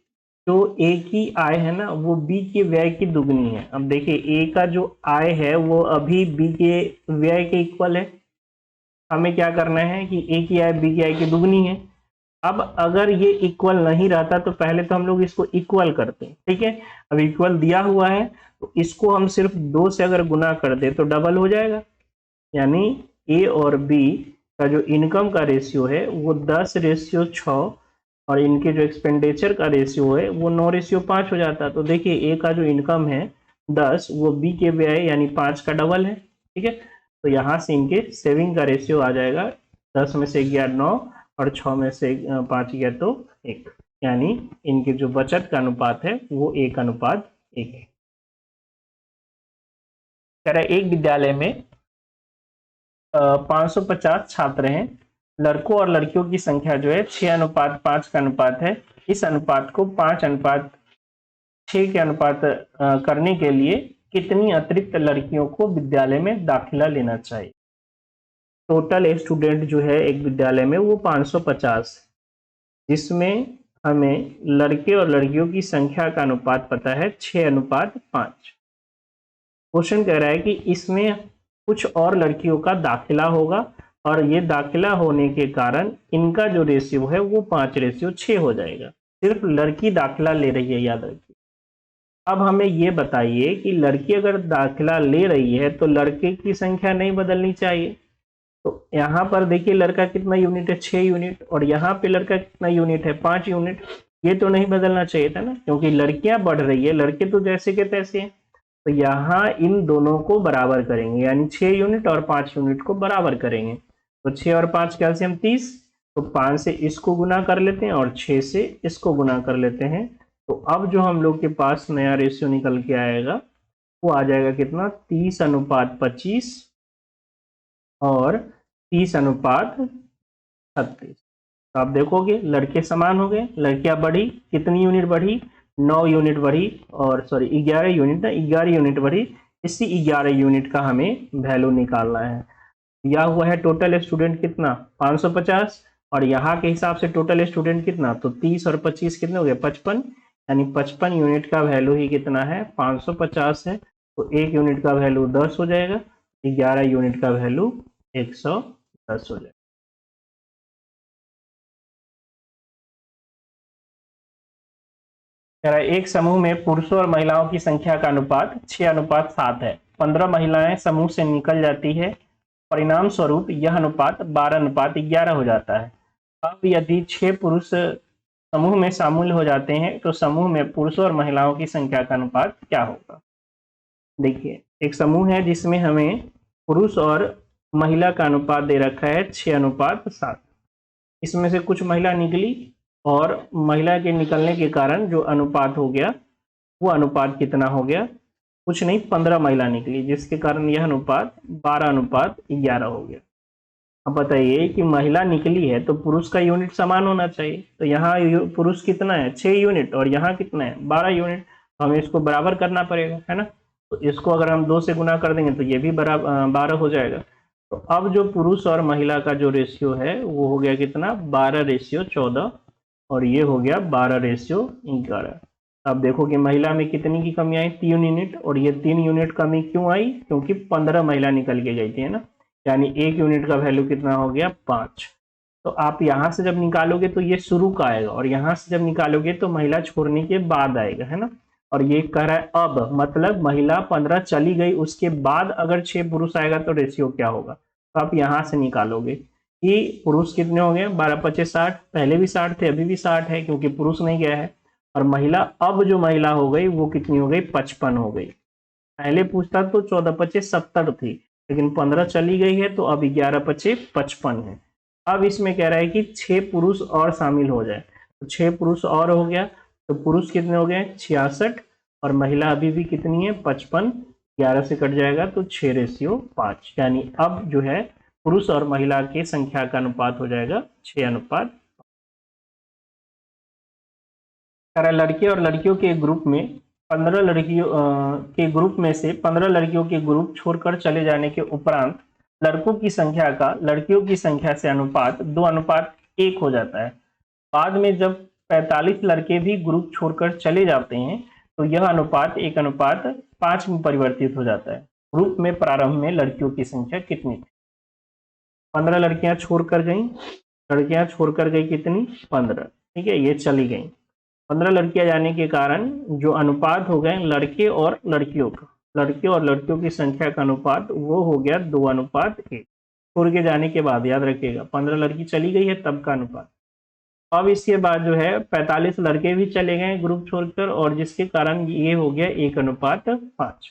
जो ए की आय है ना वो बी के व्यय की दुगनी है। अब देखिए ए का जो आय है वो अभी बी के व्यय के इक्वल है। हमें क्या करना है कि ए की आय बी की आय की दुगनी है। अब अगर ये इक्वल नहीं रहता तो पहले तो हम लोग इसको इक्वल करते हैं, ठीक है। अब इक्वल दिया हुआ है तो इसको हम सिर्फ 2 से अगर गुना कर दे तो डबल हो जाएगा, यानी ए और बी का जो इनकम का रेशियो है वो 10:6, और इनके जो एक्सपेंडिचर का रेशियो है वो 9:5 हो जाता है। तो देखिए ए का जो इनकम है 10, वो बी के व्यय यानी 5 का डबल है, ठीक है। तो यहाँ से इनके सेविंग का रेशियो आ जाएगा 10 में से गया 9, और 6 में से 5 गया तो 1, यानी इनके जो बचत का अनुपात है वो 1:1 है। कह रहा है एक विद्यालय में 550 छात्र हैं, लड़कों और लड़कियों की संख्या जो है 6:5 का अनुपात है। इस अनुपात को 5:6 के अनुपात करने के लिए कितनी अतिरिक्त लड़कियों को विद्यालय में दाखिला लेना चाहिए। टोटल स्टूडेंट जो है एक विद्यालय में वो 550, जिसमें हमें लड़के और लड़कियों की संख्या का अनुपात पता है 6:5। क्वेश्चन कह रहा है कि इसमें कुछ और लड़कियों का दाखिला होगा, और ये दाखिला होने के कारण इनका जो रेशियो है वो 5:6 हो जाएगा। सिर्फ लड़की दाखिला ले रही है, याद रखिए। अब हमें ये बताइए कि लड़की अगर दाखिला ले रही है तो लड़के की संख्या नहीं बदलनी चाहिए। तो यहाँ पर देखिए लड़का कितना यूनिट है 6 यूनिट, और यहाँ पे लड़का कितना यूनिट है 5 यूनिट। ये तो नहीं बदलना चाहिए था ना, क्योंकि लड़कियां बढ़ रही है, लड़के तो जैसे के तैसे हैं। तो यहाँ इन दोनों को बराबर करेंगे, यानी 6 यूनिट और 5 यूनिट को बराबर करेंगे। तो 6 और 5 कैल्शियम 30, तो 5 से इसको गुना कर लेते हैं और 6 से इसको गुना कर लेते हैं। तो अब जो हम लोग के पास नया रेशियो निकल के आएगा वो आ जाएगा कितना 30:25 और 30:36। तो आप देखोगे लड़के समान हो गए, लड़कियां बढ़ी, कितनी यूनिट बढ़ी 9 यूनिट बढ़ी, और 11 यूनिट, 11 यूनिट बढ़ी। इसी 11 यूनिट का हमें वैल्यू निकालना है। दिया हुआ है टोटल स्टूडेंट कितना 550, और यहाँ के हिसाब से टोटल स्टूडेंट कितना, तो 30 और 25 कितने हो गए 55, यानी 55 यूनिट का वैल्यू ही कितना है 550 है। तो 1 यूनिट का वैल्यू 10 हो जाएगा, 11 यूनिट का वैल्यू 110 हो जाएगा। एक समूह में पुरुषों और महिलाओं की संख्या का अनुपात 6:7 है। 15 महिलाएं समूह से निकल जाती है, परिणाम स्वरूप यह अनुपात 12:11 हो जाता है। अब यदि 6 पुरुष समूह में शामिल हो जाते हैं तो समूह में पुरुषों और महिलाओं की संख्या का अनुपात क्या होगा। देखिए एक समूह है जिसमें हमें पुरुष और महिला का अनुपात दे रखा है 6:7। इसमें से कुछ महिला निकली और महिला के निकलने के कारण जो अनुपात हो गया वो अनुपात कितना हो गया, कुछ नहीं 15 महिला निकली, जिसके कारण यह अनुपात 12:11 हो गया। अब बताइए कि महिला निकली है तो पुरुष का यूनिट समान होना चाहिए, तो यहाँ पुरुष कितना है 6 यूनिट और यहाँ कितना है 12 यूनिट, तो हमें इसको बराबर करना पड़ेगा, है ना। तो इसको अगर हम 2 से गुना कर देंगे तो ये भी बराबर 12 हो जाएगा। तो अब जो पुरुष और महिला का जो रेशियो है वो हो गया कितना 12:14 और ये हो गया 12:11। अब देखो कि महिला में कितनी की कमी आई 3 यूनिट, और ये 3 यूनिट कमी क्यों आई, क्योंकि 15 महिला निकल के गई थी, है ना, यानी 1 यूनिट का वैल्यू कितना हो गया 5। तो आप यहां से जब निकालोगे तो ये शुरू का आएगा और यहां से जब निकालोगे तो महिला छोड़ने के बाद आएगा, है ना। और ये कह रहा है अब, मतलब महिला 15 चली गई उसके बाद अगर 6 पुरुष आएगा तो रेशियो क्या होगा। तो आप यहां से निकालोगे कि पुरुष कितने हो गए 12×5 = 60, पहले भी 60 थे अभी भी 60 है क्योंकि पुरुष नहीं गया है। और महिला, अब जो महिला हो गई वो कितनी हो गई 55 हो गई। पहले पूछता तो 14×5 = 70 थी, लेकिन 15 चली गई है तो अब 11×5 = 55 है। अब इसमें कह रहा है कि 6 पुरुष और शामिल हो जाए, तो 6 पुरुष और हो गया, तो पुरुष कितने हो गए 66 और महिला अभी भी कितनी है 55, 11 से कट जाएगा तो 6:5, यानी अब जो है पुरुष और महिला की संख्या का अनुपात हो जाएगा 6:5। लड़के और लड़कियों के ग्रुप में 15 लड़कियों के ग्रुप में से 15 लड़कियों के ग्रुप छोड़कर चले जाने के उपरांत लड़कों की संख्या का लड़कियों की संख्या से अनुपात 2:1 हो जाता है। बाद में जब 45 लड़के भी ग्रुप छोड़कर चले जाते हैं तो यह अनुपात 1:5 में परिवर्तित हो जाता है। ग्रुप में प्रारंभ में लड़कियों की संख्या कितनी थी, 15 लड़कियां छोड़कर गई, लड़कियां छोड़कर गई कितनी 15, ठीक है, ये चली गई। 15 लड़कियां जाने के कारण जो अनुपात हो गए लड़के और लड़कियों का, लड़के और लड़कियों की संख्या का अनुपात वो हो गया 2:1। छोड़ के जाने के बाद याद रखिएगा 15 लड़की चली गई है तब का अनुपात। अब इसके बाद जो है 45 लड़के भी चले गए ग्रुप छोड़कर और जिसके कारण ये हो गया 1:5।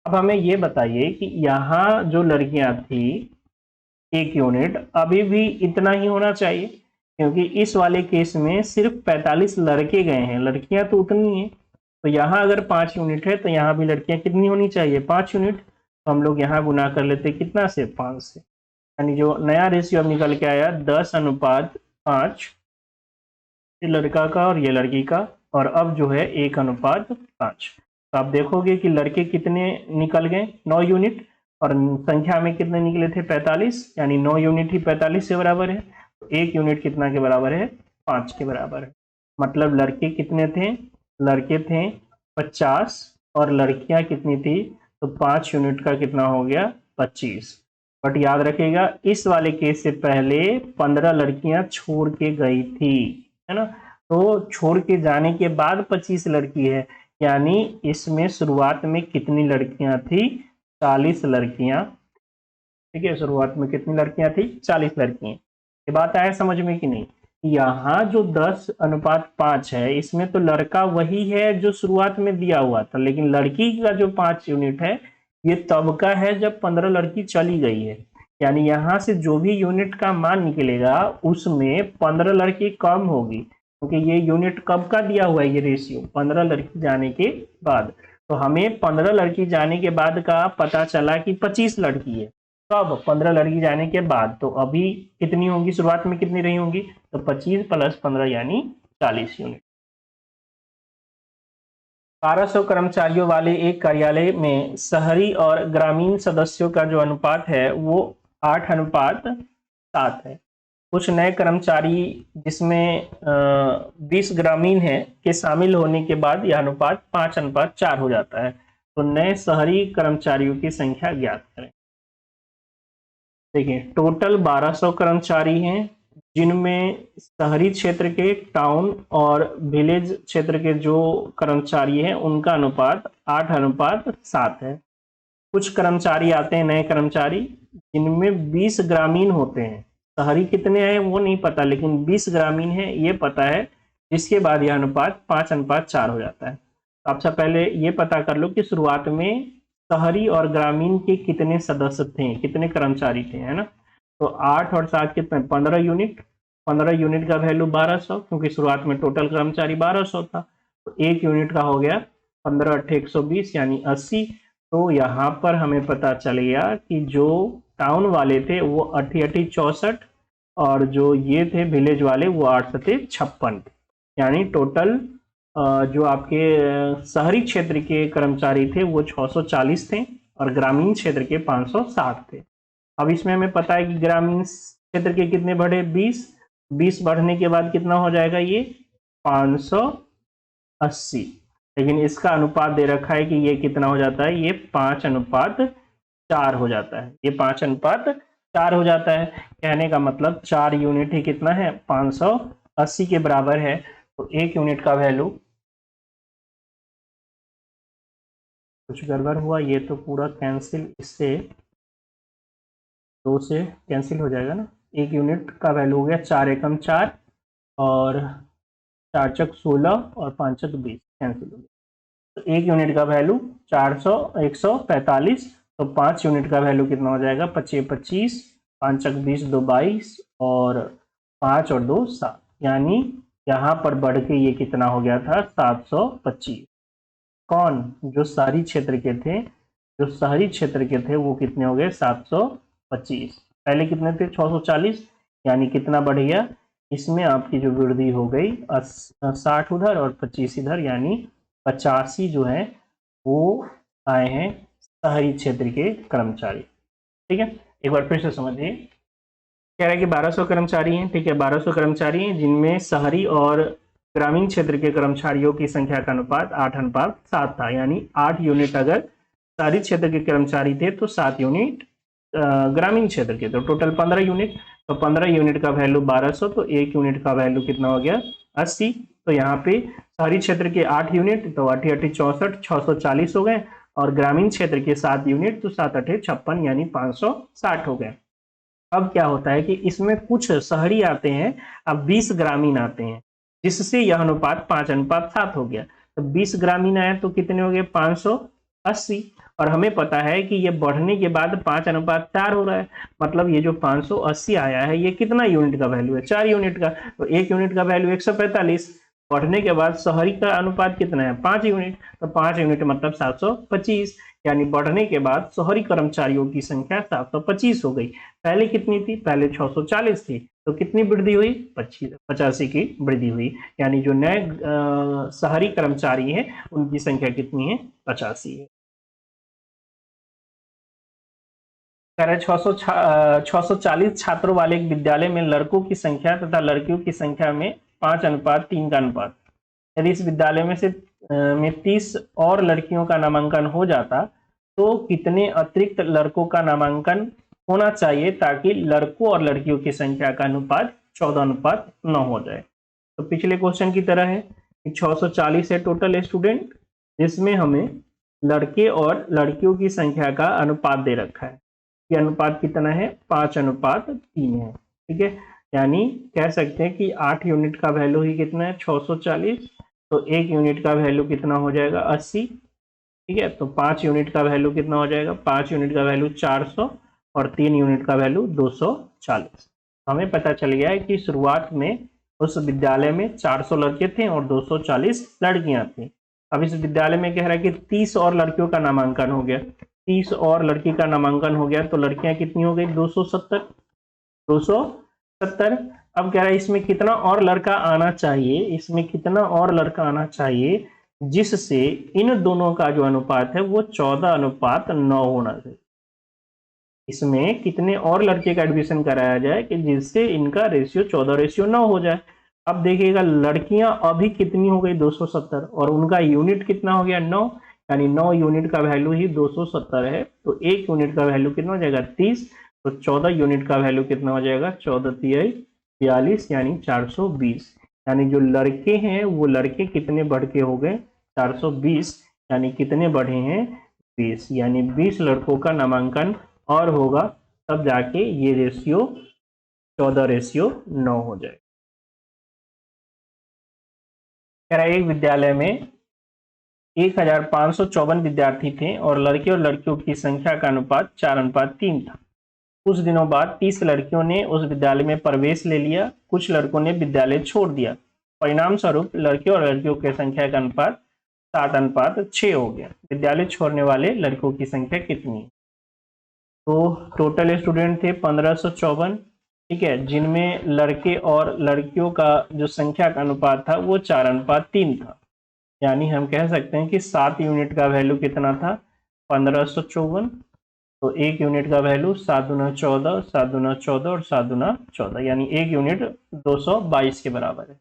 अब हमें ये बताइए कि यहाँ जो लड़कियां थी 1 यूनिट अभी भी इतना ही होना चाहिए, क्योंकि इस वाले केस में सिर्फ 45 लड़के गए हैं, लड़कियां तो उतनी हैं। तो यहाँ अगर 5 यूनिट है तो यहाँ भी लड़कियां कितनी होनी चाहिए 5 यूनिट। तो हम लोग यहाँ गुना कर लेते कितना से 5 से, यानी जो नया रेशियो अब निकल के आया 10:5, ये लड़का का और ये लड़की का, और अब जो है 1:5। तो आप देखोगे कि लड़के कितने निकल गए 9 यूनिट और संख्या में कितने निकले थे 45, यानी 9 यूनिट ही 45 से बराबर है। तो 1 यूनिट कितना के बराबर है 5 के बराबर है। मतलब लड़के कितने थे, लड़के थे 50 और लड़कियां कितनी थी, तो 5 यूनिट का कितना हो गया 25। बट याद रखिएगा इस वाले केस से पहले 15 लड़कियां छोड़ के गई थी, है ना। तो छोड़ के जाने के बाद 25 लड़की है, यानी इसमें शुरुआत में कितनी लड़कियां थी 40 लड़कियां, ठीक है। शुरुआत में कितनी लड़कियां थी 40 लड़कियां। ये बात आया समझ में कि नहीं। यहाँ जो 10:5 है इसमें तो लड़का वही है जो शुरुआत में दिया हुआ था, लेकिन लड़की का जो 5 यूनिट है ये तब का है जब 15 लड़की चली गई है। यानी यहाँ से जो भी यूनिट का मान निकलेगा उसमें 15 लड़की कम होगी, क्योंकि ये यूनिट कब का दिया हुआ है ये रेशियो 15 लड़की जाने के बाद। तो हमें 15 लड़की जाने के बाद का पता चला कि 25 लड़की है, कब 15 लड़की जाने के बाद। तो अभी कितनी होंगी, शुरुआत में कितनी रही होंगी, तो 25 + 15 यानी 40 यूनिट। 1200 कर्मचारियों वाले एक कार्यालय में शहरी और ग्रामीण सदस्यों का जो अनुपात है वो 8:7 है। कुछ नए कर्मचारी जिसमें 20 ग्रामीण है के शामिल होने के बाद यह अनुपात 5:4 हो जाता है। तो नए शहरी कर्मचारियों की संख्या ज्ञात करें। देखिए टोटल 1200 कर्मचारी हैं, जिनमें शहरी क्षेत्र के टाउन और विलेज क्षेत्र के जो कर्मचारी हैं उनका अनुपात 8:7 है। कुछ कर्मचारी आते हैं नए कर्मचारी जिनमें 20 ग्रामीण होते हैं, शहरी कितने हैं वो नहीं पता लेकिन 20 ग्रामीण है ये पता है, जिसके बाद यह अनुपात 5:4 हो जाता है। सबसे पहले ये पता कर लो कि शुरुआत में शहरी और ग्रामीण के कितने सदस्य थे, कितने कर्मचारी थे, है ना। तो 8 और 7 कितने 15 यूनिट, 15 यूनिट का वैल्यू 1200, क्योंकि शुरुआत में टोटल कर्मचारी 1200 था, तो 1 यूनिट का हो गया 15 × 120 यानी 80। तो यहाँ पर हमें पता चल गया कि जो टाउन वाले थे वो 88 64 और जो ये थे विलेज वाले वो 8 सते 56 थे। यानी टोटल जो आपके शहरी क्षेत्र के कर्मचारी थे वो 640 थे और ग्रामीण क्षेत्र के 560 थे। अब इसमें हमें पता है कि ग्रामीण क्षेत्र के कितने बढ़े, 20 बढ़ने के बाद कितना हो जाएगा ये 580, लेकिन इसका अनुपात दे रखा है कि ये कितना हो जाता है, ये 5:4 हो जाता है, ये 5:4 हो जाता है। कहने का मतलब 4 यूनिट ही कितना है, 580 के बराबर है। तो 1 यूनिट का वैल्यू, कुछ गड़बड़ हुआ, ये तो पूरा कैंसिल, इससे 2 से कैंसिल हो जाएगा ना। 1 यूनिट का वैल्यू हो गया 4 एकम 4 और 4 चक 16 और 5 चक 20 कैंसिल हो गया। तो 1 यूनिट का वैल्यू 145, तो 5 यूनिट का वैल्यू कितना हो जाएगा, 25 25, 5 चक 20 2 22 और 5 और 2 7, यानी यहाँ पर बढ़ के ये कितना हो गया था 725। कौन, जो शहरी क्षेत्र के थे, जो शहरी क्षेत्र के थे वो कितने हो गए 725। पहले कितने थे 640, यानी कितना बढ़ गया, इसमें आपकी जो वृद्धि हो गई 60 उधर और 25 इधर, यानी 85 जो है वो आए हैं शहरी क्षेत्र के कर्मचारी। ठीक है, एक बार फिर से समझिए। कह रहा है कि 1200 कर्मचारी हैं, ठीक है, 1200 कर्मचारी हैं जिनमें शहरी और ग्रामीण क्षेत्र के कर्मचारियों की संख्या का अनुपात 8:7 था, यानी 8 यूनिट अगर शहरी क्षेत्र के कर्मचारी थे तो 7 यूनिट ग्रामीण क्षेत्र के, तो टोटल 15 यूनिट। तो 15 यूनिट का वैल्यू 1200, तो 1 यूनिट का वैल्यू कितना हो गया 80। तो यहाँ पे शहरी क्षेत्र के 8 यूनिट, तो 8 8 64 640 हो गए, और ग्रामीण क्षेत्र के 7 यूनिट, तो 7 8 56 यानी 560 हो गए। अब क्या होता है कि इसमें कुछ शहरी आते हैं, अब 20 ग्रामीण आते हैं, जिससे यह अनुपात 5:7 हो गया। तो 20 ग्रामीण आए तो कितने हो गए 580, और हमें पता है कि ये बढ़ने के बाद 5:4 हो रहा है, मतलब ये जो 580 आया है ये कितना यूनिट का वैल्यू है, 4 यूनिट का। तो 1 यूनिट का वैल्यू 145, बढ़ने के बाद शहरी का अनुपात कितना है 5 यूनिट, तो 5 यूनिट मतलब 725, यानी बढ़ने के बाद शहरी कर्मचारियों की संख्या 725 हो गई। पहले कितनी थी, पहले 640 थी, तो कितनी वृद्धि हुई 85 की वृद्धि हुई, यानी जो नए शहरी कर्मचारी हैं उनकी संख्या कितनी है 85 है। 640 छात्रों वाले एक विद्यालय में लड़कों की संख्या तथा लड़कियों की संख्या में 5:3 का अनुपात। यदि इस विद्यालय में से 30 और लड़कियों का नामांकन हो जाता तो कितने अतिरिक्त लड़कों का नामांकन होना चाहिए ताकि लड़कों और लड़कियों की संख्या का अनुपात 14:9 हो जाए। तो पिछले क्वेश्चन की तरह है कि 640 है टोटल स्टूडेंट, जिसमें हमें लड़के और लड़कियों की संख्या का अनुपात दे रखा है। ये अनुपात कितना है 5:3 है। ठीक है, यानी कह सकते हैं कि 8 यूनिट का वैल्यू ही कितना है 640, तो 1 यूनिट का वैल्यू कितना हो जाएगा 80। ठीक है, तो 5 यूनिट का वैल्यू कितना हो जाएगा, 5 यूनिट का वैल्यू 400 और 3 यूनिट का वैल्यू 240। हमें पता चल गया है कि शुरुआत में उस विद्यालय में 400 लड़के थे और 240 लड़कियां थी। अब इस विद्यालय में कह रहा है कि 30 और लड़कियों का नामांकन हो गया, 30 और लड़की का नामांकन हो गया, तो लड़कियां कितनी हो गई 270। अब कह रहा है इसमें कितना और लड़का आना चाहिए, इसमें कितना और लड़का आना चाहिए जिससे इन दोनों का जो अनुपात है वो 14:9 होना चाहिए। इसमें कितने और लड़के का एडमिशन कराया जाए कि जिससे इनका रेशियो 14:9 हो जाए। अब देखिएगा लड़कियां अभी कितनी हो गई 270 और उनका यूनिट कितना हो गया 9, यानी 9 यूनिट का वैल्यू ही 270 है, तो 1 यूनिट का वैल्यू कितना हो जाएगा 30, तो 14 यूनिट का वैल्यू कितना हो जाएगा 14×3 = 42, यानी 420। यानी जो लड़के हैं वो लड़के कितने बढ़ के हो गए 420, यानी कितने बढ़े हैं 20, यानी 20 लड़कों का नामांकन और होगा तब जाके ये रेशियो 14:9 हो जाए। एक विद्यालय में 1554 विद्यार्थी थे और लड़के और लड़कियों की संख्या का अनुपात 4:3 था। कुछ दिनों बाद 30 लड़कियों ने उस विद्यालय में प्रवेश ले लिया, कुछ लड़कों ने विद्यालय छोड़ दिया। परिणाम स्वरूप लड़के और लड़कियों की संख्या का अनुपात 7:6 हो गया। विद्यालय छोड़ने वाले लड़कों की संख्या कितनी है? तो टोटल स्टूडेंट थे 1554, ठीक है, जिनमें लड़के और लड़कियों का जो संख्या का अनुपात था वो 4:3 था। यानी हम कह सकते हैं कि 7 यूनिट का वैल्यू कितना था? 1554। तो 1 यूनिट का वैल्यू 7 दूना 14, 7 दूना 14 और 7 दूना 14, यानी 1 यूनिट 222 के बराबर है।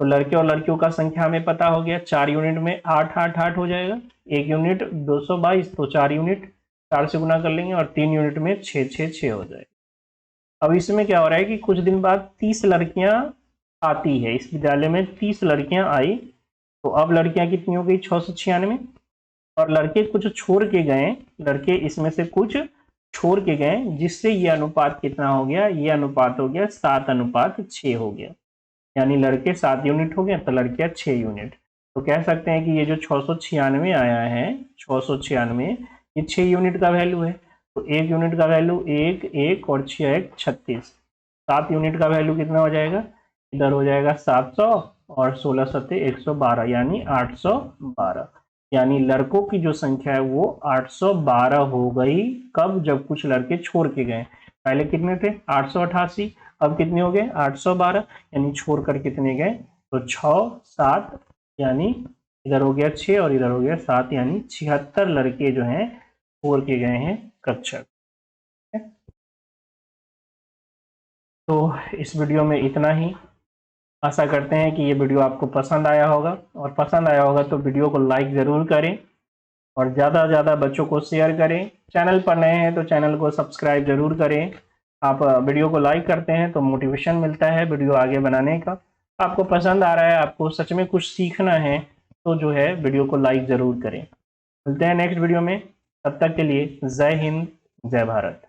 तो लड़के और लड़कियों का संख्या हमें पता हो गया, 4 यूनिट में 8 8 8 हो जाएगा, 1 यूनिट 222, तो 4 यूनिट 4 से गुना कर लेंगे और 3 यूनिट में 6 6 6 हो जाएगा। अब इसमें क्या हो रहा है कि कुछ दिन बाद 30 लड़कियां आती है, इस विद्यालय में 30 लड़कियां आई, तो अब लड़कियां कितनी हो गई? 696, और लड़के कुछ छोड़ के गए, लड़के इसमें से कुछ छोड़ के गए, जिससे ये अनुपात कितना हो गया? ये अनुपात हो गया 7:6 हो गया। यानी लड़के 7 यूनिट हो गए तो लड़कियां 6 यूनिट। तो कह सकते हैं कि ये जो 696 आया है, 696, ये 6 यूनिट का वैल्यू है। तो 1 यूनिट का वैल्यू 1 1 और 6 1 36। 7 यूनिट का वैल्यू कितना हो जाएगा? इधर हो जाएगा 700 और 16 सत्ते 112, यानी 812। यानी लड़कों की जो संख्या है वो 812 हो गई। कब? जब कुछ लड़के छोड़ के गए। पहले कितने थे? 888, अब कितने हो गए? 812। यानी छोड़कर कितने गए? तो 6 7, यानी इधर हो गया 6 और इधर हो गया 7, यानी 76 लड़के जो हैं छोड़ के गए हैं कक्षा। तो इस वीडियो में इतना ही। आशा करते हैं कि ये वीडियो आपको पसंद आया होगा, और पसंद आया होगा तो वीडियो को लाइक ज़रूर करें और ज़्यादा से ज़्यादा बच्चों को शेयर करें। चैनल पर नए हैं तो चैनल को सब्सक्राइब ज़रूर करें। आप वीडियो को लाइक करते हैं तो मोटिवेशन मिलता है वीडियो आगे बनाने का। आपको पसंद आ रहा है, आपको सच में कुछ सीखना है, तो जो है वीडियो को लाइक ज़रूर करें। मिलते हैं नेक्स्ट वीडियो में, तब तक के लिए जय हिंद, जय भारत।